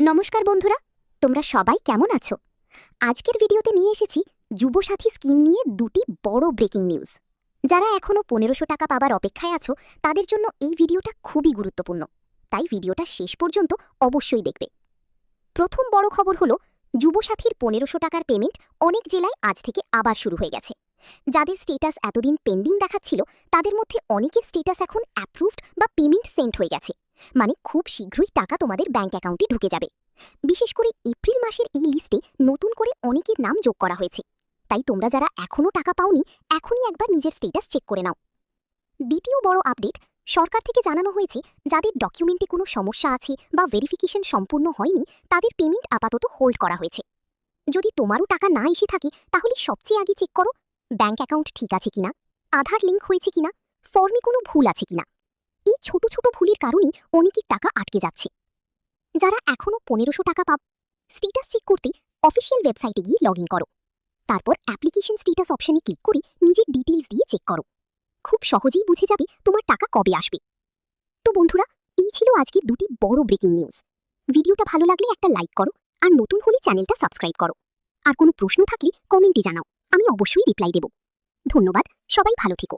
নমস্কার বন্ধুরা, তোমরা সবাই কেমন আছো? আজকের ভিডিওতে নিয়ে এসেছি যুবসাথী স্কিম নিয়ে দুটি বড় ব্রেকিং নিউজ। যারা এখনো 1500 টাকা পাবার অপেক্ষায় আছো তাদের জন্য এই ভিডিওটা খুবই গুরুত্বপূর্ণ, তাই ভিডিওটা শেষ পর্যন্ত অবশ্যই দেখবে। প্রথম বড় খবর হলো যুবসাথীর 1500 টাকার পেমেন্ট অনেক জেলায় আজ থেকে আবার শুরু হয়ে গেছে। যাদের স্টেটাস এতদিন পেন্ডিং দেখাচ্ছিল তাদের মধ্যে অনেকের স্টেটাস এখন অ্যাপ্রুভড বা পেমেন্ট সেন্ড হয়ে গেছে, মানে খুব শীঘ্রই টাকা তোমাদের ব্যাংক অ্যাকাউন্টে ঢুকে যাবে। বিশেষ করে এপ্রিল মাসের এই লিস্টে নতুন করে অনেকের নাম যোগ করা হয়েছে, তাই তোমরা যারা এখনও টাকা পাওনি এখনই একবার নিজের স্টেটাস চেক করে নাও। দ্বিতীয় বড় আপডেট, সরকার থেকে জানানো হয়েছে যাদের ডকুমেন্টে কোনো সমস্যা আছে বা ভেরিফিকেশন সম্পূর্ণ হয়নি তাদের পেমেন্ট আপাতত হোল্ড করা হয়েছে। যদি তোমারও টাকা না এসে থাকে তাহলে সবচেয়ে আগে চেক করো ব্যাংক অ্যাকাউন্ট ঠিক আছে কিনা, আধার লিঙ্ক হয়েছে কিনা, ফর্মে কোনো ভুল আছে কিনা। এই ছোট ছোট ভুলের কারণেই অনেকের টাকা আটকে যাচ্ছে। যারা এখনও 1500 টাকা স্টেটাস চেক করতে অফিসিয়াল ওয়েবসাইটে গিয়ে লগ ইন করো, তারপর অ্যাপ্লিকেশন স্টেটাস অপশনে ক্লিক করে নিজের ডিটেইলস দিয়ে চেক করো। খুব সহজেই বুঝে যাবে তোমার টাকা কবে আসবে। তো বন্ধুরা, এই ছিল আজকের দুটি বড় ব্রেকিং নিউজ। ভিডিওটা ভালো লাগলে একটা লাইক করো, আর নতুন হলে চ্যানেলটা সাবস্ক্রাইব করো। আর কোনো প্রশ্ন থাকলে কমেন্টে জানাও, আমি অবশ্যই রিপ্লাই দেব। ধন্যবাদ, সবাই ভালো থেকো।